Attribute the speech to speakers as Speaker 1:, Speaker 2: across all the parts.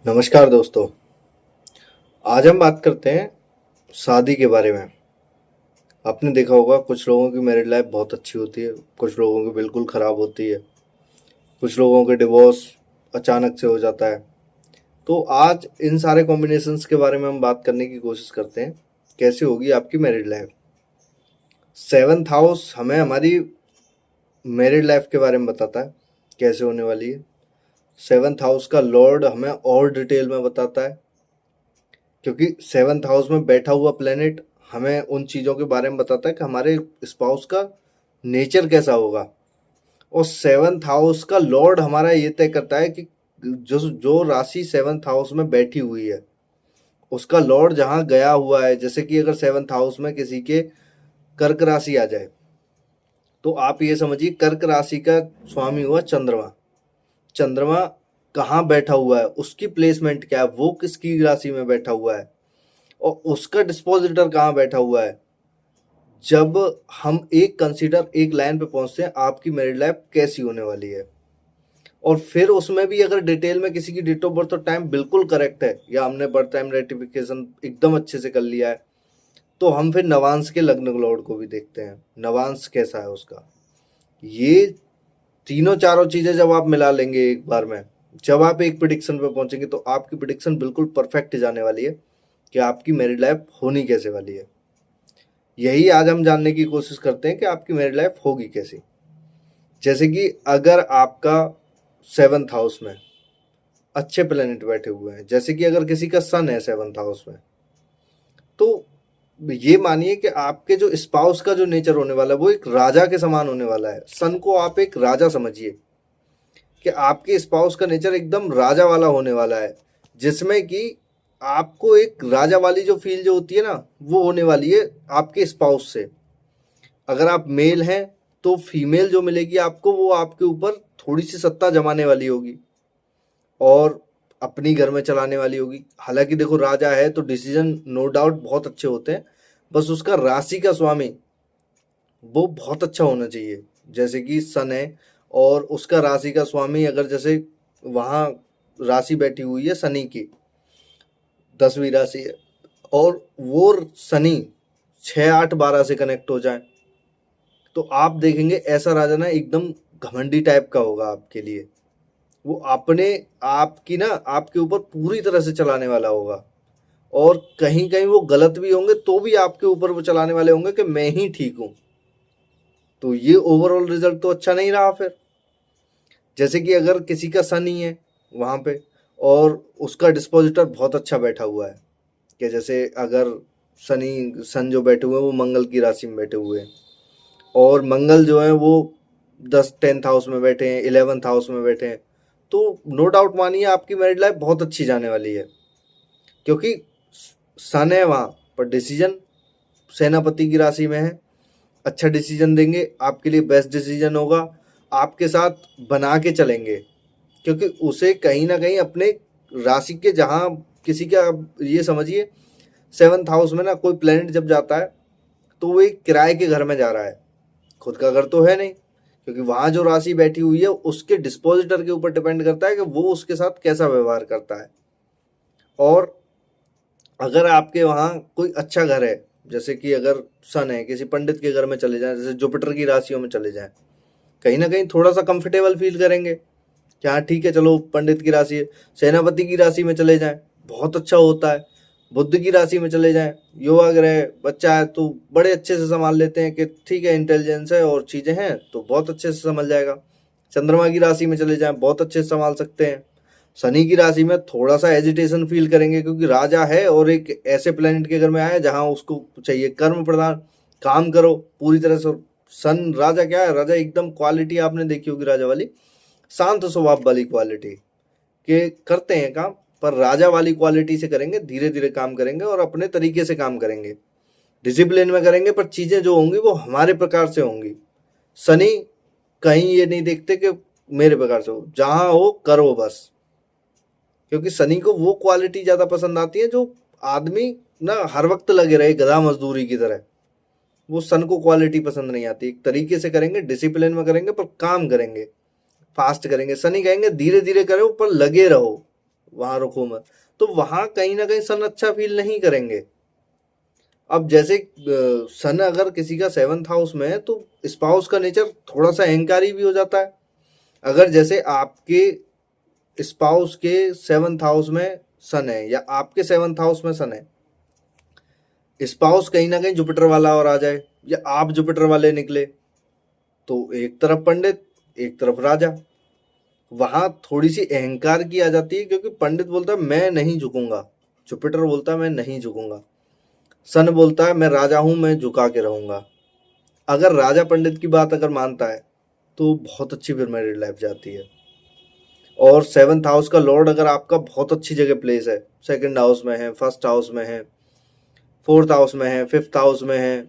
Speaker 1: नमस्कार दोस्तों। आज हम बात करते हैं शादी के बारे में। आपने देखा होगा कुछ लोगों की मैरिड लाइफ बहुत अच्छी होती है, कुछ लोगों की बिल्कुल ख़राब होती है, कुछ लोगों के डिवोर्स अचानक से हो जाता है। तो आज इन सारे कॉम्बिनेशंस के बारे में हम बात करने की कोशिश करते हैं, कैसे होगी आपकी मैरिड लाइफ। सेवन्थ हाउस हमें हमारी मैरिड लाइफ के बारे में बताता है, कैसे होने वाली है। सेवन्थ हाउस का लॉर्ड हमें और डिटेल में बताता है, क्योंकि सेवन्थ हाउस में बैठा हुआ प्लेनेट हमें उन चीज़ों के बारे में बताता है कि हमारे स्पाउस का नेचर कैसा होगा। और सेवन्थ हाउस का लॉर्ड हमारा ये तय करता है कि जो जो राशि सेवन्थ हाउस में बैठी हुई है उसका लॉर्ड जहाँ गया हुआ है। जैसे कि अगर सेवन्थ हाउस में किसी के कर्क राशि आ जाए तो आप ये समझिए कर्क राशि का स्वामी हुआ चंद्रमा। चंद्रमा कहाँ बैठा हुआ है, उसकी प्लेसमेंट क्या है, वो किसकी राशि में बैठा हुआ है और उसका डिस्पोजिटर कहाँ बैठा हुआ है। जब हम एक लाइन पे पहुंचते हैं आपकी मैरिड लाइफ कैसी होने वाली है, और फिर उसमें भी अगर डिटेल में किसी की डेट ऑफ बर्थ और टाइम बिल्कुल करेक्ट है या हमने बर्थ टाइम रेटिफिकेशन एकदम अच्छे से कर लिया है, तो हम फिर नवांश के लग्न लॉर्ड को भी देखते हैं, नवांश कैसा है उसका। ये तीनों चारों चीजें जब आप मिला लेंगे एक बार में, जब आप एक प्रिडिक्शन पे पहुंचेंगे तो आपकी प्रिडिक्शन बिल्कुल परफेक्ट जाने वाली है कि आपकी मैरिड लाइफ होनी कैसे वाली है। यही आज हम जानने की कोशिश करते हैं कि आपकी मैरिड लाइफ होगी कैसी। जैसे कि अगर आपका सेवन्थ हाउस में अच्छे प्लेनेट बैठे हुए हैं, जैसे कि अगर किसी का सन है सेवन्थ हाउस में, तो ये मानिए कि आपके जो स्पाउस का जो नेचर होने वाला है वो एक राजा के समान होने वाला है। सन को आप एक राजा समझिए कि आपके स्पाउस का नेचर एकदम राजा वाला होने वाला है, जिसमें कि आपको एक राजा वाली जो फील जो होती है ना वो होने वाली है आपके स्पाउस से। अगर आप मेल हैं तो फीमेल जो मिलेगी आपको वो आपके ऊपर थोड़ी सी सत्ता जमाने वाली होगी और अपनी घर में चलाने वाली होगी। हालांकि देखो राजा है तो डिसीजन नो डाउट बहुत अच्छे होते हैं, बस उसका राशि का स्वामी वो बहुत अच्छा होना चाहिए। जैसे कि सन है और उसका राशि का स्वामी अगर जैसे वहाँ राशि बैठी हुई है शनि की 10वीं राशि है और वो शनि 6 8 12 से कनेक्ट हो जाए तो आप देखेंगे ऐसा राजा ना एकदम घमंडी टाइप का होगा आपके लिए। वो अपने आपकी ना आपके ऊपर पूरी तरह से चलाने वाला होगा और कहीं कहीं वो गलत भी होंगे तो भी आपके ऊपर वो चलाने वाले होंगे कि मैं ही ठीक हूँ। तो ये ओवरऑल रिजल्ट तो अच्छा नहीं रहा फिर। जैसे कि अगर किसी का सन ही है वहाँ पे और उसका डिस्पोजिटर बहुत अच्छा बैठा हुआ है, कि जैसे अगर सन जो बैठे हुए हैं वो मंगल की राशि में बैठे हुए हैं और मंगल जो है वो 10th हाउस में बैठे हैं, 11th हाउस में बैठे हैं, तो नो डाउट मानिए आपकी मैरिड लाइफ बहुत अच्छी जाने वाली है, क्योंकि सन है वहाँ पर डिसीजन सेनापति की राशि में है। अच्छा डिसीजन देंगे, आपके लिए बेस्ट डिसीजन होगा, आपके साथ बना के चलेंगे, क्योंकि उसे कहीं ना कहीं अपने राशि के जहाँ किसी का ये समझिए सेवन्थ हाउस में ना कोई प्लेनेट जब जाता है तो वो एक किराए के घर में जा रहा है, खुद का घर तो है नहीं, क्योंकि वहाँ जो राशि बैठी हुई है उसके डिस्पोजिटर के ऊपर डिपेंड करता है कि वो उसके साथ कैसा व्यवहार करता है। और अगर आपके वहाँ कोई अच्छा घर है, जैसे कि अगर सन है किसी पंडित के घर में चले जाएं, जैसे जुपिटर की राशियों में चले जाएं, कहीं ना कहीं थोड़ा सा कंफर्टेबल फील करेंगे कि हाँ ठीक है चलो पंडित की राशि है। सेनापति की राशि में चले जाएं बहुत अच्छा होता है। बुध की राशि में चले जाएं, युवा ग्रह बच्चा है तो बड़े अच्छे से संभाल लेते हैं कि ठीक है इंटेलिजेंस है और चीज़ें हैं तो बहुत अच्छे से संभल जाएगा। चंद्रमा की राशि में चले जाएं बहुत अच्छे से संभाल सकते हैं। शनि की राशि में थोड़ा सा हेजिटेशन फील करेंगे, क्योंकि राजा है और एक ऐसे प्लेनेट के घर में आया जहां उसको चाहिए कर्म प्रधान, काम करो पूरी तरह से। सन राजा क्या है, राजा एकदम क्वालिटी आपने देखी होगी राजा वाली, शांत स्वभाव वाली क्वालिटी के करते हैं काम, पर राजा वाली क्वालिटी से करेंगे, धीरे धीरे काम करेंगे और अपने तरीके से काम करेंगे, डिसिप्लिन में करेंगे, पर चीज़ें जो होंगी वो हमारे प्रकार से होंगी। शनि कहीं ये नहीं देखते कि मेरे प्रकार से हो, जहां हो करो बस, क्योंकि शनि को वो क्वालिटी ज़्यादा पसंद आती है जो आदमी ना हर वक्त लगे रहे गधा मजदूरी की तरह। वो सन को क्वालिटी पसंद नहीं आती। एक तरीके से करेंगे, डिसिप्लिन में करेंगे, पर काम करेंगे, फास्ट करेंगे। शनि कहेंगे धीरे धीरे करो पर लगे रहो, वहाँ रुको मत, तो वहाँ कहीं ना कहीं सन अच्छा फील नहीं करेंगे। अब जैसे सन अगर किसी का 7th हाउस में है तो स्पाउस का नेचर थोड़ा सा अहंकारी भी हो जाता है। अगर जैसे आपके स्पाउस के 7th हाउस में सन है या आपके 7th हाउस में सन है, स्पाउस कहीं ना कहीं जुपिटर वाला और आ जाए या आप जुपिटर वाले निकले, तो एक तरफ पंडित एक तरफ राजा, वहां थोड़ी सी अहंकार की आ जाती है, क्योंकि पंडित बोलता है मैं नहीं झुकूंगा, जुपिटर बोलता है मैं नहीं झुकूंगा, सन बोलता है मैं राजा हूं, मैं झुका के रहूंगा। अगर राजा पंडित की बात अगर मानता है तो बहुत अच्छी फिर मैरिड लाइफ जाती है। और 7th हाउस का लॉर्ड अगर आपका बहुत अच्छी जगह प्लेस है, 2nd हाउस में है, 1st हाउस में है, 4th हाउस में है, 5th हाउस में है,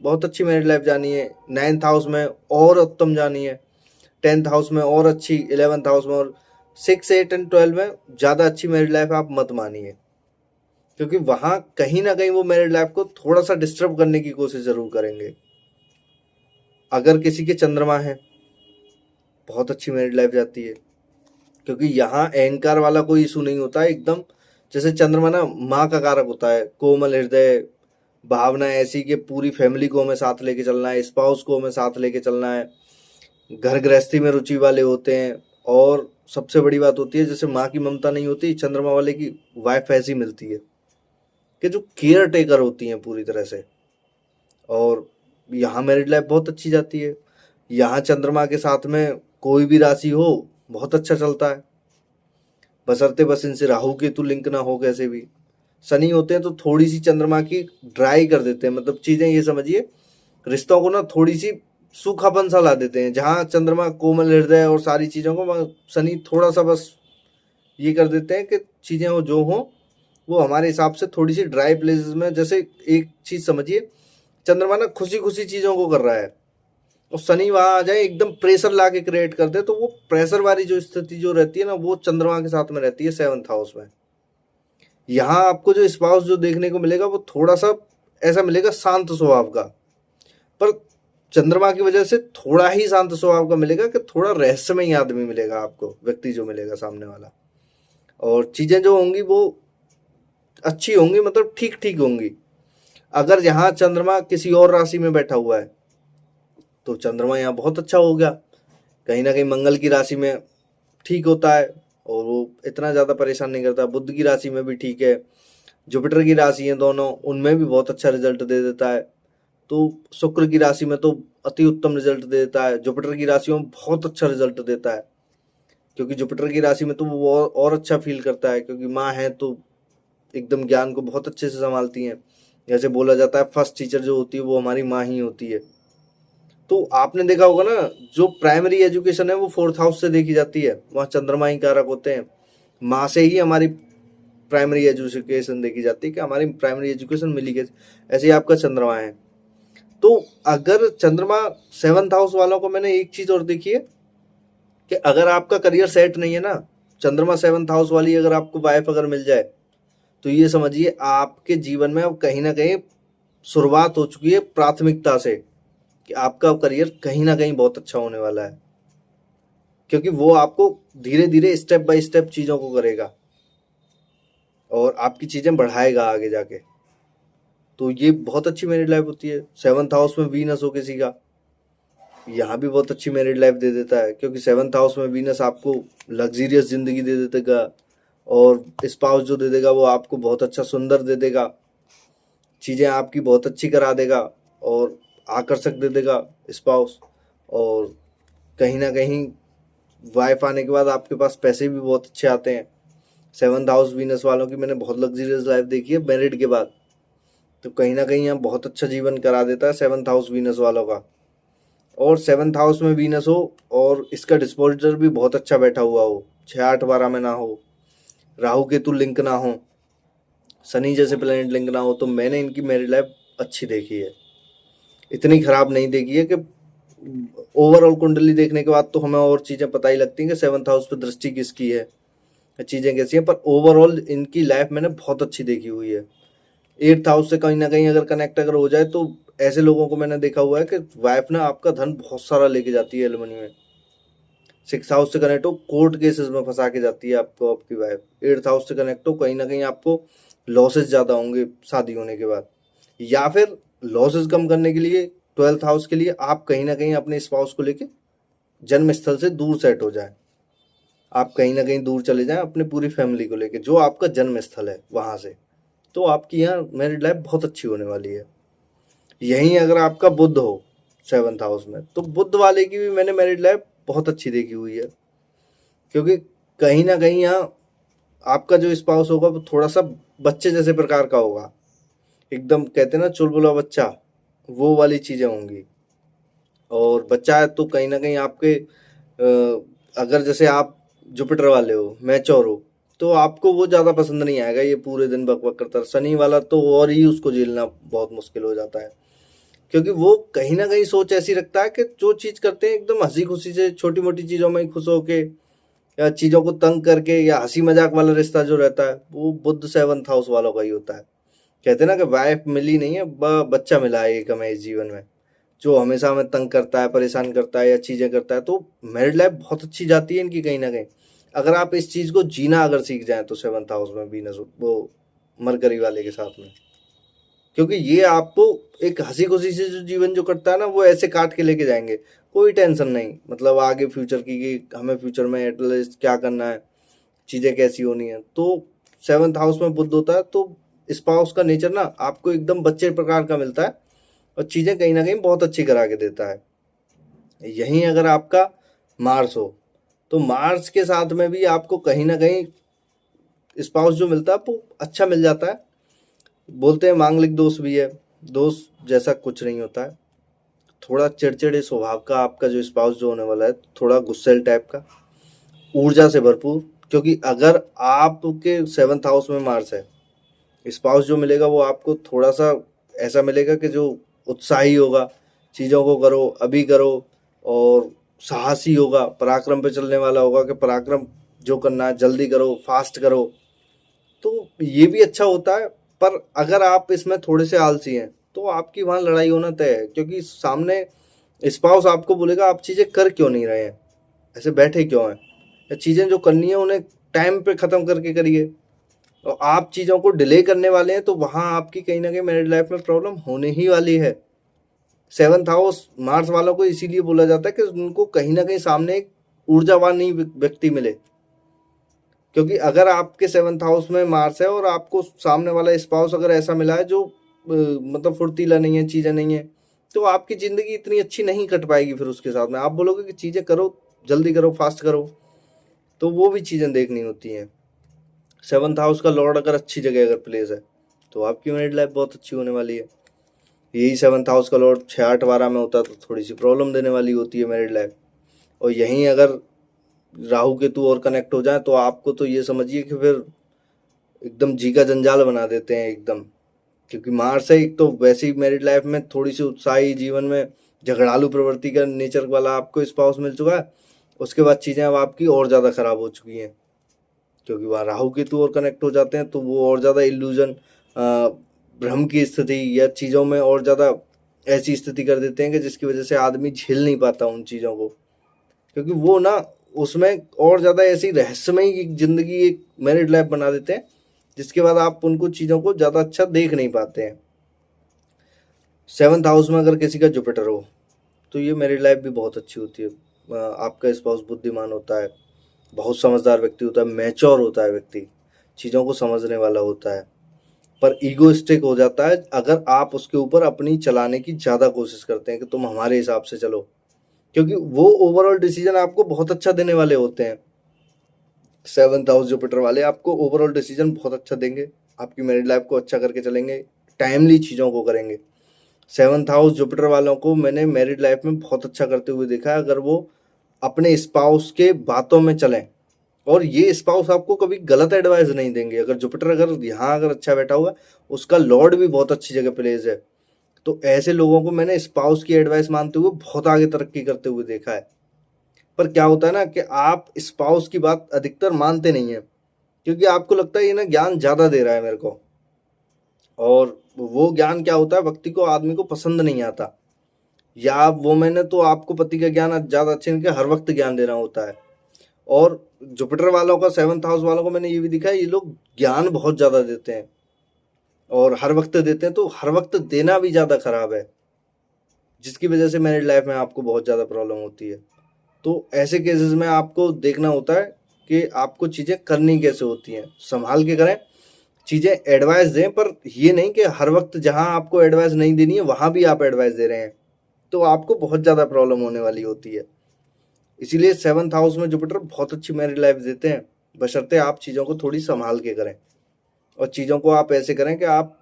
Speaker 1: बहुत अच्छी मैरिड लाइफ जानी है। 9th हाउस में और उत्तम जानी है, 10th हाउस में और अच्छी, 11th हाउस में, और 6, 8 एंड 12 में ज़्यादा अच्छी मैरिड लाइफ आप मत मानिए, क्योंकि वहाँ कहीं ना कहीं वो मैरिड लाइफ को थोड़ा सा डिस्टर्ब करने की कोशिश ज़रूर करेंगे। अगर किसी के चंद्रमा है, बहुत अच्छी मैरिड लाइफ जाती है, क्योंकि यहाँ अहंकार वाला कोई इशू नहीं होता है। एकदम जैसे चंद्रमा ना माँ का कारक होता है, कोमल हृदय, भावना ऐसी कि पूरी फैमिली को हमें साथ लेके चलना है, स्पाउस को हमें साथ लेके चलना है, घर गृहस्थी में रुचि वाले होते हैं। और सबसे बड़ी बात होती है, जैसे माँ की ममता नहीं होती, चंद्रमा वाले की वाइफ ऐसी मिलती है कि जो केयर टेकर होती हैं पूरी तरह से। और यहाँ मैरिड लाइफ बहुत अच्छी जाती है। यहाँ चंद्रमा के साथ में कोई भी राशि हो बहुत अच्छा चलता है, बशर्ते बस इनसे राहु केतु लिंक ना हो। कैसे भी शनि होते हैं तो थोड़ी सी चंद्रमा की ड्राई कर देते हैं, मतलब चीज़ें ये समझिए रिश्तों को ना थोड़ी सी सूखापन सा ला देते हैं। जहाँ चंद्रमा कोमल हृदय और सारी चीज़ों को, वहाँ शनि थोड़ा सा बस ये कर देते हैं कि चीज़ें हो जो हों वो हमारे हिसाब से थोड़ी सी ड्राई प्लेसेस में। जैसे एक चीज़ समझिए, चंद्रमा ना खुशी खुशी चीज़ों को कर रहा है और शनि वहाँ आ जाए एकदम प्रेशर ला के क्रिएट कर दे, तो वो प्रेशर वाली जो स्थिति जो रहती है ना, वो चंद्रमा के साथ में रहती है 7th हाउस में। यहाँ आपको जो स्पाउस जो देखने को मिलेगा वो थोड़ा सा ऐसा मिलेगा शांत स्वभाव का, पर चंद्रमा की वजह से थोड़ा ही शांत स्वभाव का मिलेगा कि थोड़ा रहस्यमय आदमी मिलेगा आपको, व्यक्ति जो मिलेगा सामने वाला। और चीज़ें जो होंगी वो अच्छी होंगी, मतलब ठीक ठीक होंगी। अगर यहाँ चंद्रमा किसी और राशि में बैठा हुआ है तो चंद्रमा यहाँ बहुत अच्छा हो गया, कहीं ना कहीं मंगल की राशि में ठीक होता है और वो इतना ज़्यादा परेशान नहीं करता। बुध की राशि में भी ठीक है, जुपिटर की राशि है दोनों, उनमें भी बहुत अच्छा रिजल्ट दे देता है। तो शुक्र की राशि में तो अति उत्तम रिजल्ट दे देता है, जुपिटर की राशियों में बहुत अच्छा रिजल्ट देता है, क्योंकि जुपिटर की राशि में तो वो और अच्छा फील करता है, क्योंकि माँ है तो एकदम ज्ञान को बहुत अच्छे से संभालती हैं। जैसे बोला जाता है फर्स्ट टीचर जो होती है वो हमारी माँ ही होती है। तो आपने देखा होगा ना, जो प्राइमरी एजुकेशन है वो 4th हाउस से देखी जाती है, वहाँ चंद्रमा ही कारक होते हैं। माँ से ही हमारी प्राइमरी एजुकेशन देखी जाती है कि हमारी प्राइमरी एजुकेशन मिली कैसे, ऐसे ही आपका चंद्रमा है। तो अगर चंद्रमा 7th हाउस वालों को, मैंने एक चीज़ और देखी है कि अगर आपका करियर सेट नहीं है ना, चंद्रमा 7th हाउस वाली अगर आपको वाइफ अगर मिल जाए तो ये समझिए आपके जीवन में अब कहीं ना कहीं शुरुआत हो चुकी है प्राथमिकता से, कि आपका करियर कहीं ना कहीं बहुत अच्छा होने वाला है, क्योंकि वो आपको धीरे धीरे स्टेप बाय स्टेप चीज़ों को करेगा और आपकी चीज़ें बढ़ाएगा आगे जाके। तो ये बहुत अच्छी मैरिड लाइफ होती है। 7th हाउस में वीनस हो किसी का, यहाँ भी बहुत अच्छी मैरिड लाइफ दे देता है, क्योंकि 7th हाउस में वीनस आपको लग्जीरियस ज़िंदगी दे देगा और स्पाउस जो दे देगा वो आपको बहुत अच्छा सुंदर दे देगा, चीज़ें आपकी बहुत अच्छी करा देगा और आकर्षक दे देगा स्पाउस। और कहीं ना कहीं वाइफ आने के बाद आपके पास पैसे भी बहुत अच्छे आते हैं। 7th हाउस वीनस वालों की मैंने बहुत लग्जरियस लाइफ देखी है मैरिड के बाद, तो कहीं ना कहीं यहाँ बहुत अच्छा जीवन करा देता है 7th हाउस वीनस वालों का। और 7th हाउस में वीनस हो और इसका डिस्पोजिटर भी बहुत अच्छा बैठा हुआ हो, 6, 8, 12 में ना हो, राहु केतु लिंक ना हो, शनि जैसे प्लेनेट लिंक ना हो, तो मैंने इनकी मैरिड लाइफ अच्छी देखी है, इतनी खराब नहीं देखी है। कि ओवरऑल कुंडली देखने के बाद तो हमें और चीज़ें पता ही लगती हैं कि 7th हाउस पे दृष्टि किसकी है, चीज़ें कैसी हैं, पर ओवरऑल इनकी लाइफ मैंने बहुत अच्छी देखी हुई है। 8th हाउस से कहीं ना कहीं अगर कनेक्ट अगर हो जाए तो ऐसे लोगों को मैंने देखा हुआ है कि वाइफ ना आपका धन बहुत सारा लेके जाती है एलिमनी में। सिक्स हाउस से कनेक्ट हो, कोर्ट केसेस में फंसा के जाती है आपको आपकी वाइफ। एट्थ हाउस से कनेक्ट हो, कहीं ना कहीं आपको लॉसेस ज़्यादा होंगे शादी होने के बाद, या फिर लॉसेस कम करने के लिए ट्वेल्थ हाउस के लिए आप कहीं ना कहीं अपने स्पाउस को लेके जन्म स्थल से दूर सेट हो जाए। आप कहीं ना कहीं दूर चले जाएं अपने पूरी फैमिली को लेके, जो आपका जन्म स्थल है वहाँ से, तो आपकी यहाँ मैरिड लाइफ बहुत अच्छी होने वाली है। यहीं अगर आपका बुध हो सेवन्थ हाउस में, तो बुध वाले की भी मैंने मैरिड लाइफ बहुत अच्छी देखी हुई है, क्योंकि कहीं ना कहीं यहाँ आपका जो स्पाउस होगा वो थोड़ा सा बच्चे जैसे प्रकार का होगा, एकदम कहते हैं ना चुलबुला बच्चा, वो वाली चीज़ें होंगी। और बच्चा है तो कहीं ना कहीं आपके अगर जैसे आप जुपिटर वाले हो, मैच्योर हो, तो आपको वो ज़्यादा पसंद नहीं आएगा, ये पूरे दिन बक बक करता है। शनि वाला तो और ही उसको झेलना बहुत मुश्किल हो जाता है, क्योंकि वो कहीं ना कहीं सोच ऐसी रखता है कि जो चीज़ करते हैं एकदम हंसी खुशी से, छोटी मोटी चीज़ों में ही खुश होके, या चीज़ों को तंग करके, या हंसी मजाक वाला रिश्ता जो रहता है वो बुध सेवन्थ हाउस वालों का ही होता है। कहते हैं ना कि वाइफ मिली नहीं है, बच्चा मिला है एक हमें इस जीवन में, जो हमेशा हमें तंग करता है, परेशान करता है या चीज़ें करता है। तो मैरिड लाइफ बहुत अच्छी जाती है इनकी कहीं ना कहीं, अगर आप इस चीज़ को जीना अगर सीख जाएं तो सेवन्थ हाउस में वीनस वो मरकरी वाले के साथ में, क्योंकि ये आपको एक हंसी खुशी से जो जीवन जो कटता है ना, वो ऐसे काट के लेके जाएंगे, कोई टेंशन नहीं, मतलब आगे फ्यूचर की कि हमें फ्यूचर में एटलीस्ट क्या करना है, चीज़ें कैसी होनी है। तो सेवन्थ हाउस में बुध होता है तो स्पाउस का नेचर ना आपको एकदम बच्चे प्रकार का मिलता है, और चीज़ें कहीं ना कहीं बहुत अच्छी करा के देता है। यहीं अगर आपका मार्स हो, तो मार्स के साथ में भी आपको कहीं ना कहीं स्पाउस जो मिलता है वो अच्छा मिल जाता है। बोलते हैं मांगलिक दोष भी है, दोष जैसा कुछ नहीं होता है। थोड़ा चिड़चिड़े स्वभाव का आपका जो स्पाउस जो होने वाला है, थोड़ा गुस्सेल टाइप का, ऊर्जा से भरपूर, क्योंकि अगर आपके सेवन्थ हाउस में मार्स है, स्पाउस जो मिलेगा वो आपको थोड़ा सा ऐसा मिलेगा कि जो उत्साही होगा, चीज़ों को करो अभी करो, और साहसी होगा, पराक्रम पे चलने वाला होगा कि पराक्रम जो करना है जल्दी करो, फास्ट करो। तो ये भी अच्छा होता है, पर अगर आप इसमें थोड़े से आलसी हैं तो आपकी वहाँ लड़ाई होना तय है, क्योंकि सामने स्पाउस आपको बोलेगा आप चीज़ें कर क्यों नहीं रहे हैं, ऐसे बैठे क्यों हैं, या चीज़ें जो करनी है उन्हें टाइम पे ख़त्म करके करिए, और आप चीज़ों को डिले करने वाले हैं, तो वहाँ आपकी कहीं ना कहीं मैरिड लाइफ में प्रॉब्लम होने ही वाली है। सेवन्थ हाउस मार्स वालों को इसीलिए बोला जाता है कि उनको कहीं ना कहीं सामने एक ऊर्जावान ही व्यक्ति मिले, क्योंकि अगर आपके सेवन्थ हाउस में मार्स है और आपको सामने वाला स्पाउस अगर ऐसा मिला है जो मतलब फुर्तीला नहीं है, चीज़ें नहीं है, तो आपकी ज़िंदगी इतनी अच्छी नहीं कट पाएगी। फिर उसके साथ में आप बोलोगे कि चीज़ें करो, जल्दी करो, फास्ट करो, तो वो भी चीज़ें देखनी होती हैं। सेवन्थ हाउस का लॉर्ड अगर अच्छी जगह अगर प्लेस है, तो आपकी मैरिड लाइफ बहुत अच्छी होने वाली है। यही सेवन्थ हाउस का लॉर्ड 6 8 12 में होता है तो थोड़ी सी प्रॉब्लम देने वाली होती है मैरिड लाइफ। और यहीं अगर राहु केतु और कनेक्ट हो जाए तो आपको तो ये समझिए कि फिर एकदम जी का जंजाल बना देते हैं एकदम, क्योंकि मार्स है एक तो वैसे ही मैरिड लाइफ में थोड़ी सी उत्साही, जीवन में झगड़ालू प्रवृत्ति का नेचर वाला आपको स्पाउस मिल चुका है। उसके बाद चीज़ें अब आपकी और ज़्यादा ख़राब हो चुकी हैं, क्योंकि वहाँ राहु केतु और कनेक्ट हो जाते हैं, तो वो और ज़्यादा इल्यूजन, भ्रम की स्थिति, या चीज़ों में और ज़्यादा ऐसी स्थिति कर देते हैं कि जिसकी वजह से आदमी झेल नहीं पाता उन चीज़ों को, क्योंकि वो ना उसमें और ज़्यादा ऐसी रहस्यमयी ज़िंदगी एक मैरिड लाइफ बना देते हैं, जिसके बाद आप उनको चीज़ों को ज़्यादा अच्छा देख नहीं पाते हैं। सेवन्थ हाउस में अगर किसी का जुपिटर हो तो ये मैरिड लाइफ भी बहुत अच्छी होती है। आपका स्पाउस बुद्धिमान होता है, बहुत समझदार व्यक्ति होता है, मैच्योर होता है व्यक्ति, चीज़ों को समझने वाला होता है, पर ईगोइस्टिक हो जाता है अगर आप उसके ऊपर अपनी चलाने की ज़्यादा कोशिश करते हैं कि तुम हमारे हिसाब से चलो, क्योंकि वो ओवरऑल डिसीजन आपको बहुत अच्छा देने वाले होते हैं। सेवन्थ हाउस जुपिटर वाले आपको ओवरऑल डिसीजन बहुत अच्छा देंगे, आपकी मैरिड लाइफ को अच्छा करके चलेंगे, टाइमली चीज़ों को करेंगे। सेवन्थ हाउस जुपिटर वालों को मैंने मैरिड लाइफ में बहुत अच्छा करते हुए देखा है, अगर वो अपने स्पाउस के बातों में चलें, और ये स्पाउस आपको कभी गलत एडवाइस नहीं देंगे। अगर जुपिटर अगर यहाँ अगर अच्छा बैठा हुआ, उसका लॉर्ड भी बहुत अच्छी जगह प्लेस है, तो ऐसे लोगों को मैंने स्पाउस की एडवाइस मानते हुए बहुत आगे तरक्की करते हुए देखा है। पर क्या होता है ना कि आप स्पाउस की बात अधिकतर मानते नहीं हैं, क्योंकि आपको लगता है ये ना ज्ञान ज़्यादा दे रहा है मेरे को, और वो ज्ञान क्या होता है व्यक्ति को, आदमी को पसंद नहीं आता। या वो मैंने तो आपको पति का ज्ञान ज़्यादा अच्छे नहीं, हर वक्त ज्ञान देना होता है। और जुपिटर वालों का, 7th हाउस वालों को मैंने ये भी दिखा है, ये लोग ज्ञान बहुत ज़्यादा देते हैं और हर वक्त देते हैं, तो हर वक्त देना भी ज़्यादा खराब है, जिसकी वजह से मैरिड लाइफ में आपको बहुत ज़्यादा प्रॉब्लम होती है। तो ऐसे केसेस में आपको देखना होता है कि आपको चीज़ें करनी कैसे होती हैं, संभाल के करें, चीज़ें एडवाइस दें, पर ये नहीं कि हर वक्त जहां आपको एडवाइस नहीं देनी है वहां भी आप एडवाइस दे रहे हैं, तो आपको बहुत ज़्यादा प्रॉब्लम होने वाली होती है। इसीलिए 7th हाउस में जुपिटर बहुत अच्छी मैरिड लाइफ देते हैं, बशर्ते आप चीज़ों को थोड़ी संभाल के करें और चीज़ों को आप ऐसे करें कि आप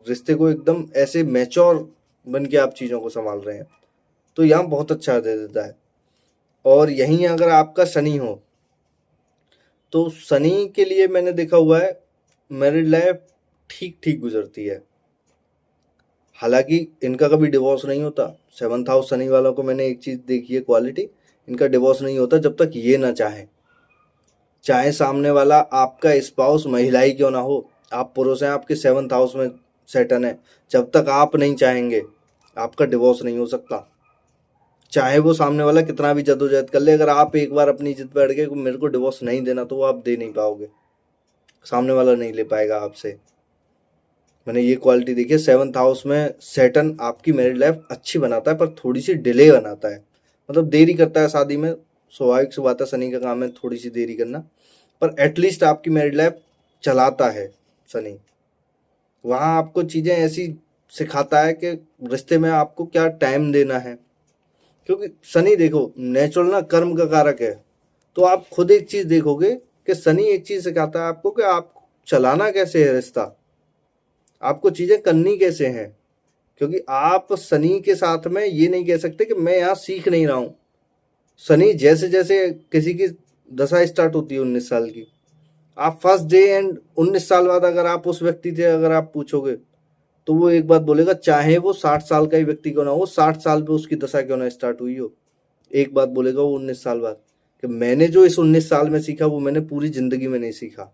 Speaker 1: रिश्ते को एकदम ऐसे मैच्योर बन के आप चीज़ों को संभाल रहे हैं, तो यहाँ बहुत अच्छा दे देता है। और यहीं अगर आपका शनि हो, तो शनि के लिए मैंने देखा हुआ है मैरिड लाइफ ठीक ठीक गुजरती है। हालांकि इनका कभी डिवोर्स नहीं होता। 7th हाउस शनि वालों को मैंने एक चीज़ देखी है क्वालिटी, इनका डिवोर्स नहीं होता जब तक ये ना चाहें। चाहे सामने वाला आपका स्पाउस महिला ही क्यों ना हो, आप पुरुष हैं, आपके 7th हाउस में सैटर्न है, जब तक आप नहीं चाहेंगे आपका डिवोर्स नहीं हो सकता। चाहे वो सामने वाला कितना भी जद्दोजहद कर ले, अगर आप एक बार अपनी जिद पर अड़ गए मेरे को डिवोर्स नहीं देना, तो वो आप दे नहीं पाओगे, सामने वाला नहीं ले पाएगा आपसे। मैंने ये क्वालिटी देखी है। 7th हाउस में सैटर्न आपकी मैरिड लाइफ अच्छी बनाता है, पर थोड़ी सी डिले बनाता है, मतलब देरी करता है शादी में। स्वाभाविक सी बात है, शनि का काम है थोड़ी सी देरी करना, पर एटलीस्ट आपकी मैरिड लाइफ चलाता है शनि। वहाँ आपको चीज़ें ऐसी सिखाता है कि रिश्ते में आपको क्या टाइम देना है, क्योंकि शनि देखो नेचुरल ना कर्म का कारक है। तो आप खुद एक चीज़ देखोगे कि शनि एक चीज़ सिखाता है आपको कि आप चलाना कैसे है रिश्ता, आपको चीज़ें करनी कैसे हैं। क्योंकि आप शनि के साथ में ये नहीं कह सकते कि मैं यहाँ सीख नहीं रहा हूँ। शनि जैसे जैसे किसी की दशा स्टार्ट होती है 19 साल की, आप फर्स्ट डे एंड 19 साल बाद अगर आप उस व्यक्ति से अगर आप पूछोगे, तो वो एक बात बोलेगा, चाहे वो 60 साल का ही व्यक्ति क्यों ना हो, 60 साल पे उसकी दशा क्यों ना स्टार्ट हुई हो, एक बात बोलेगा वो 19 साल बाद कि मैंने जो इस 19 साल में सीखा वो मैंने पूरी जिंदगी में नहीं सीखा।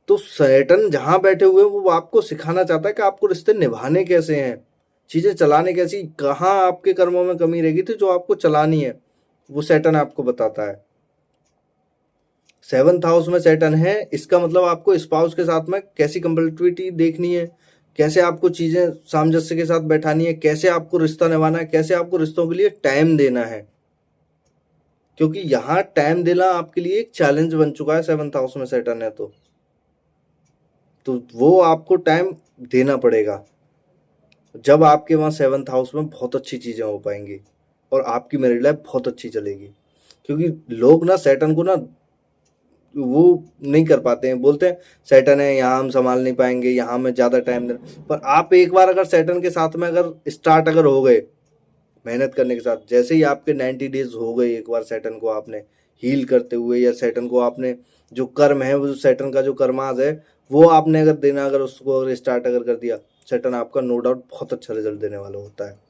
Speaker 1: तो सैटर्न जहाँ बैठे हुए वो आपको सिखाना चाहता है कि आपको रिश्ते निभाने कैसे हैं, चीज़ें चलाने कैसी, कहाँ आपके कर्मों में कमी रहेगी थी जो आपको चलानी है, वो सैटर्न आपको बताता है। 7th हाउस में सैटर्न है, इसका मतलब आपको स्पाउस के साथ में कैसी कंपेटिबिलिटी देखनी है, कैसे आपको चीज़ें सामंजस्य के साथ बैठानी है, कैसे आपको रिश्ता निभाना है, कैसे आपको रिश्तों के लिए टाइम देना है। क्योंकि यहाँ टाइम देना आपके लिए एक चैलेंज बन चुका है 7th हाउस में सैटर्न है, तो वो आपको टाइम देना पड़ेगा। जब आपके वहाँ 7th हाउस में बहुत अच्छी चीज़ें हो पाएंगी और आपकी मैरिड लाइफ बहुत अच्छी चलेगी। क्योंकि लोग ना सैटर्न को ना वो नहीं कर पाते हैं, बोलते हैं सैटर्न है यहाँ हम संभाल नहीं पाएंगे, यहाँ में ज़्यादा टाइम देना। पर आप एक बार अगर सैटर्न के साथ में अगर स्टार्ट अगर हो गए मेहनत करने के साथ, जैसे ही आपके 90 डेज हो गए एक बार सैटर्न को आपने हील करते हुए, या सैटर्न को आपने जो कर्म है, वो जो सैटर्न का जो कर्माज है वो आपने अगर देना, अगर उसको अगर स्टार्ट अगर कर दिया, सैटर्न आपका नो डाउट बहुत अच्छा रिजल्ट देने वाला होता है।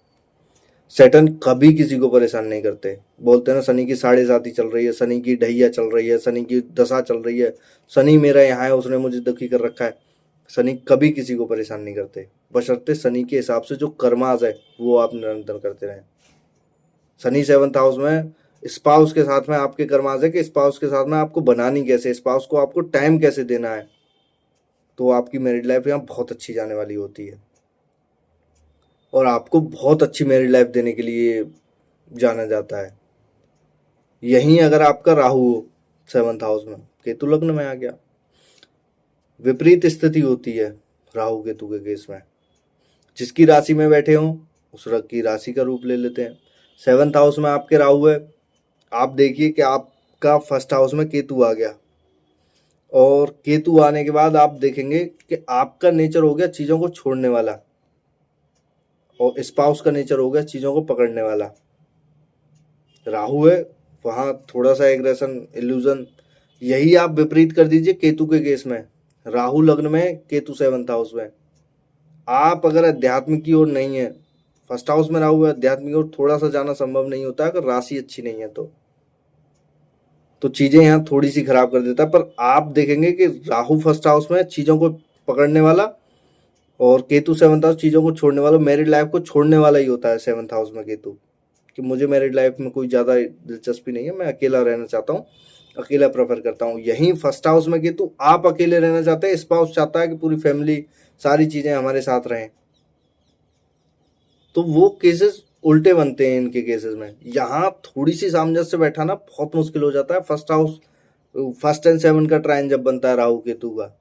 Speaker 1: सैटर्न कभी किसी को परेशान नहीं करते। बोलते हैं ना शनि की 7.5 चल रही है, शनि की ढैया चल रही है, शनि की दशा चल रही है, शनि मेरा यहाँ है, उसने मुझे दुखी कर रखा है। शनि कभी किसी को परेशान नहीं करते, बशर्ते शनि के हिसाब से जो कर्माज है वो आप निरंतर करते रहें। शनि 7th हाउस में स्पाउस के साथ में आपके कर्माज है कि स्पाउस के साथ में आपको बनानी कैसे, स्पाउस को आपको टाइम कैसे देना है, तो आपकी मैरिड लाइफ यहाँ बहुत अच्छी जाने वाली होती है और आपको बहुत अच्छी मैरिड लाइफ देने के लिए जाना जाता है। यहीं अगर आपका राहु हो 7th हाउस में, केतु लग्न में आ गया, विपरीत स्थिति होती है राहु केतु के केस में। जिसकी राशि में बैठे हों उस की राशि का रूप ले लेते हैं। 7th हाउस में आपके राहु है, आप देखिए कि आपका 1st हाउस में केतु आ गया, और केतु आने के बाद आप देखेंगे कि आपका नेचर हो गया चीज़ों को छोड़ने वाला और स्पाउस का नेचर हो गया चीज़ों को पकड़ने वाला। राहु है वहाँ थोड़ा सा एग्रेशन, इल्यूजन, यही आप विपरीत कर दीजिए केतु के केस में। राहु लग्न में, केतु 7th हाउस में। आप अगर अध्यात्म की ओर नहीं है, 1st हाउस में राहु है, अध्यात्म की ओर थोड़ा सा जाना संभव नहीं होता अगर राशि अच्छी नहीं है तो चीज़ें यहाँ थोड़ी सी खराब कर देता है। पर आप देखेंगे कि राहु 1st हाउस में चीज़ों को पकड़ने वाला और केतु सेवंथ हाउस चीज़ों को छोड़ने वाला, मैरिड लाइफ को छोड़ने वाला ही होता है सेवंथ हाउस में केतु, कि मुझे मैरिड लाइफ में कोई ज़्यादा दिलचस्पी नहीं है, मैं अकेला रहना चाहता हूँ, अकेला प्रेफर करता हूँ। यहीं फर्स्ट हाउस में केतु आप अकेले रहना चाहते हैं, स्पाउस चाहता है कि पूरी फैमिली सारी चीज़ें हमारे साथ रहें। तो वो केसेस उल्टे बनते हैं इनके केसेस में। यहाँ थोड़ी सी सामंजस्य बैठाना बहुत मुश्किल हो जाता है। First house, first and seven का ट्रायन जब बनता है राहु केतु का,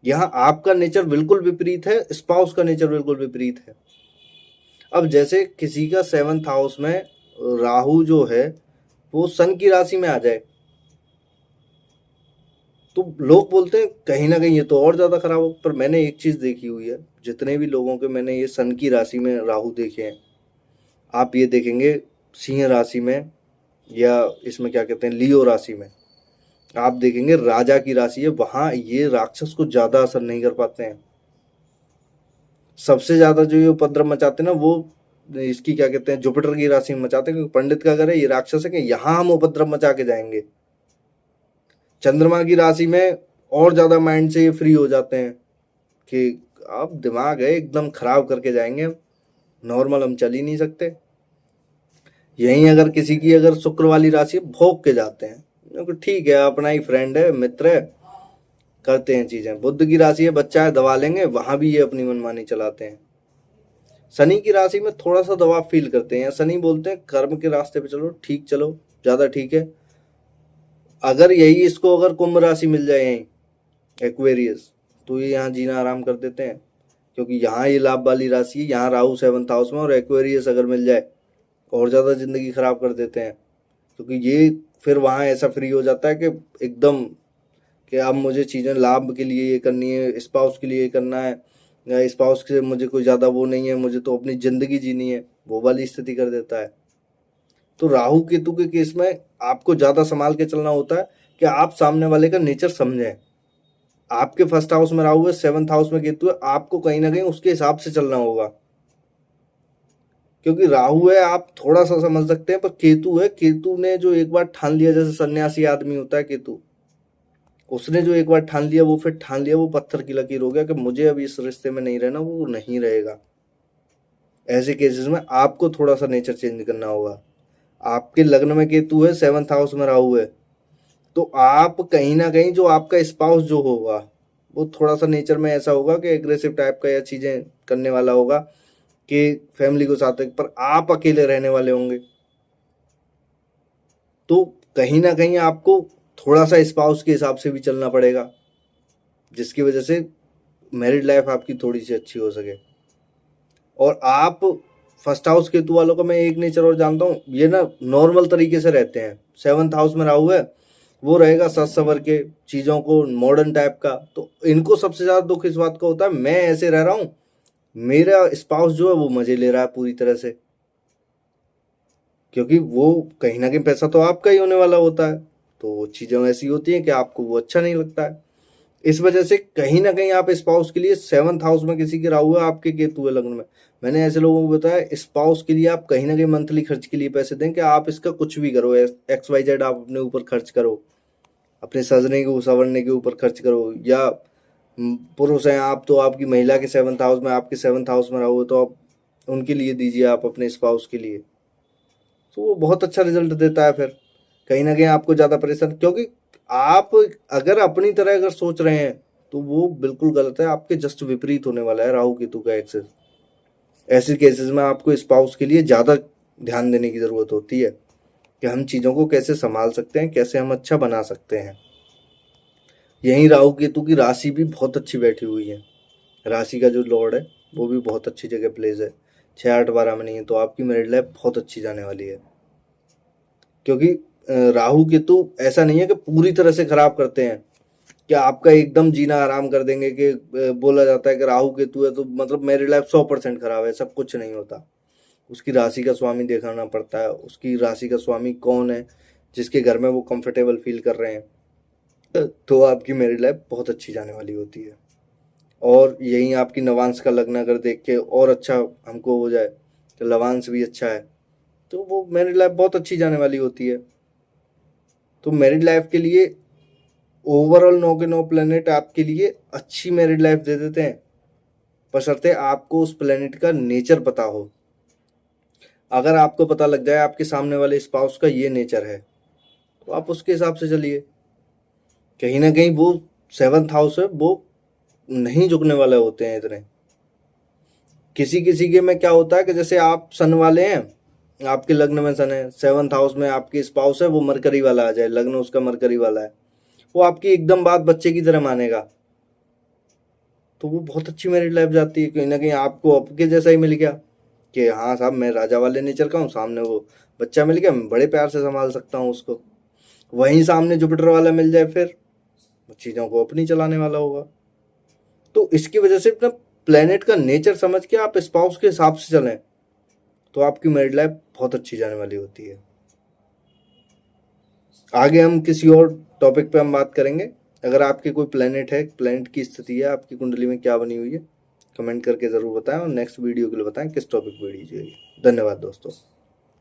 Speaker 1: यहाँ आपका नेचर बिल्कुल विपरीत है, स्पाउस का नेचर बिल्कुल विपरीत है। अब जैसे किसी का सेवंथ हाउस में राहु जो है वो सन की राशि में आ जाए, तो लोग बोलते हैं कहीं ना कहीं ये तो और ज़्यादा खराब हो। पर मैंने एक चीज़ देखी हुई है, जितने भी लोगों के मैंने ये सन की राशि में राहु देखे हैं, आप ये देखेंगे सिंह राशि में या इसमें क्या कहते हैं लियो राशि में, आप देखेंगे राजा की राशि है, वहाँ ये राक्षस को ज़्यादा असर नहीं कर पाते हैं। सबसे ज़्यादा जो ये उपद्रव मचाते हैं ना, वो इसकी क्या कहते हैं जुपिटर की राशि में मचाते हैं, क्योंकि पंडित का घर है, ये राक्षस है कि यहाँ हम उपद्रव मचा के जाएंगे। चंद्रमा की राशि में और ज़्यादा माइंड से ये फ्री हो जाते हैं कि अब दिमाग है एकदम खराब करके जाएंगे, नॉर्मल हम चल ही नहीं सकते। यहीं अगर किसी की अगर शुक्र वाली राशि भोग के जाते हैं, ठीक है अपना ही फ्रेंड है, मित्र है, करते हैं चीज़ें। बुध की राशि है बच्चा है, दबा लेंगे, वहाँ भी ये अपनी मनमानी चलाते हैं। शनि की राशि में थोड़ा सा दबाव फील करते हैं, शनि बोलते हैं कर्म के रास्ते पे चलो, ठीक चलो, ज़्यादा ठीक है। अगर यही इसको अगर कुंभ राशि मिल जाए यहीं एक्वेरियस, तो ये यहाँ जीना आराम कर देते हैं, क्योंकि यहाँ ये लाभ वाली राशि है, यहाँ राहु सेवंथ हाउस में, और एक्वेरियस अगर मिल जाए और ज़्यादा ज़िंदगी ख़राब कर देते हैं, क्योंकि ये फिर वहाँ ऐसा फ्री हो जाता है कि एकदम कि अब मुझे चीज़ें लाभ के लिए ये करनी है, स्पाउस के लिए ये करना है, या स्पाउस से मुझे कोई ज़्यादा वो नहीं है, मुझे तो अपनी ज़िंदगी जीनी है, वो वाली स्थिति कर देता है। तो राहु केतु के केस में आपको ज़्यादा संभाल के चलना होता है कि आप सामने वाले का नेचर समझें। आपके फर्स्ट हाउस में राहु है, सेवंथ हाउस में केतु है, आपको कहीं ना कहीं उसके हिसाब से चलना होगा, क्योंकि राहु है आप थोड़ा सा समझ सकते हैं, पर केतु है, केतु ने जो एक बार ठान लिया, जैसे सन्यासी आदमी होता है केतु, उसने जो एक बार ठान लिया वो फिर ठान लिया, वो पत्थर की लकीर हो गया कि मुझे अब इस रिश्ते में नहीं रहना, वो नहीं रहेगा। ऐसे केसेस में आपको थोड़ा सा नेचर चेंज करना होगा। आपके लग्न में केतु है, सेवंथ हाउस में राहु है, तो आप कहीं ना कहीं जो आपका स्पाउस जो होगा वो थोड़ा सा नेचर में ऐसा होगा कि एग्रेसिव टाइप का या चीज़ें करने वाला होगा, कि फैमिली को साथ, पर आप अकेले रहने वाले होंगे। तो कहीं ना कहीं आपको थोड़ा सा स्पाउस के हिसाब से भी चलना पड़ेगा, जिसकी वजह से मैरिड लाइफ आपकी थोड़ी सी अच्छी हो सके। और आप फर्स्ट हाउस केतु वालों का मैं एक नेचर और जानता हूँ, ये ना नॉर्मल तरीके से रहते हैं। सेवंथ हाउस में राहु है, वो रहेगा सच सवर के, चीज़ों को मॉडर्न टाइप का, तो इनको सबसे ज़्यादा दुख इस बात का होता है मैं ऐसे रह रहा हूँ, मेरा स्पाउस जो है वो मज़े ले रहा है पूरी तरह से, क्योंकि वो कहीं ना कहीं पैसा तो आपका ही होने वाला होता है, तो वो चीज़ें ऐसी होती हैं कि आपको वो अच्छा नहीं लगता है। इस वजह से कहीं ना कहीं आप स्पाउस के लिए, सेवंथ हाउस में किसी के राहु है, आपके केतु है लग्न में, मैंने ऐसे लोगों को बताया स्पाउस के लिए आप कहीं ना कहीं मंथली खर्च के लिए पैसे दें, कि आप इसका कुछ भी करो, XYZ आप अपने ऊपर खर्च करो, अपने सजने के संवरने के ऊपर खर्च करो, या पुरुष हैं आप तो आपकी महिला के सेवंथ हाउस में, आपके सेवंथ हाउस में रहो, तो आप उनके लिए दीजिए, आप अपने स्पाउस के लिए, तो वो बहुत अच्छा रिजल्ट देता है। फिर कहीं ना कहीं आपको ज़्यादा परेशान, क्योंकि आप अगर अपनी तरह अगर सोच रहे हैं तो वो बिल्कुल गलत है, आपके जस्ट विपरीत होने वाला है राहु केतु का एक्सेस। ऐसे केसेस में आपको स्पाउस के लिए ज़्यादा ध्यान देने की ज़रूरत होती है कि हम चीज़ों को कैसे संभाल सकते हैं, कैसे हम अच्छा बना सकते हैं। यहीं राहु केतु की राशि भी बहुत अच्छी बैठी हुई है, राशि का जो लॉर्ड है वो भी बहुत अच्छी जगह प्लेस है, 6 8 12 में नहीं है, तो आपकी मैरिड लाइफ बहुत अच्छी जाने वाली है। क्योंकि राहु केतु ऐसा नहीं है कि पूरी तरह से खराब करते हैं, कि आपका एकदम जीना आराम कर देंगे, कि बोला जाता है कि राहु केतु है तो मतलब मैरिड लाइफ 100% खराब है, सब कुछ नहीं होता। उसकी राशि का स्वामी देखना पड़ता है, उसकी राशि का स्वामी कौन है, जिसके घर में वो कंफर्टेबल फील कर रहे हैं, तो आपकी मैरिड लाइफ बहुत अच्छी जाने वाली होती है। और यहीं आपकी नवांश का लग्न अगर देख के और अच्छा हमको हो जाए, तो लवांश भी अच्छा है, तो वो मैरिड लाइफ बहुत अच्छी जाने वाली होती है। तो मैरिड लाइफ के लिए ओवरऑल 9 के 9 प्लेनेट आपके लिए अच्छी मैरिड लाइफ दे देते हैं। बशर्ते आपको उस प्लेनेट का नेचर पता हो। अगर आपको पता लग जाए आपके सामने वाले स्पाउस का ये नेचर है, तो आप उसके हिसाब से चलिए। कहीं ना कहीं वो 7th हाउस है, वो नहीं झुकने वाले होते हैं इतने। किसी किसी के में क्या होता है कि जैसे आप सन वाले हैं, आपके लग्न में सन है, 7th हाउस में आपकी स्पाउस है, वो मरकरी वाला आ जाए, लग्न उसका मरकरी वाला है, वो आपकी एकदम बात बच्चे की तरह मानेगा, तो वो बहुत अच्छी मैरिड लाइफ जाती है। कहीं ना कहीं आपको आपके जैसा ही मिल गया कि हाँ साहब मैं राजा वाले नेचर का हूँ, सामने वो बच्चा मिल गया, मैं बड़े प्यार से संभाल सकता हूँ उसको। वहीं सामने जुपिटर वाला मिल जाए, फिर चीज़ों को अपनी चलाने वाला होगा। तो इसकी वजह से अपना प्लेनेट का नेचर समझ के आप स्पाउस के हिसाब से चलें, तो आपकी मैरिड लाइफ बहुत अच्छी जाने वाली होती है। आगे हम किसी और टॉपिक पे हम बात करेंगे। अगर आपके कोई प्लेनेट है, प्लेनेट की स्थिति है आपकी कुंडली में क्या बनी हुई है, कमेंट करके ज़रूर बताएं, और नेक्स्ट वीडियो के लिए बताएं किस टॉपिक पे वीडियो चाहिए। धन्यवाद दोस्तों।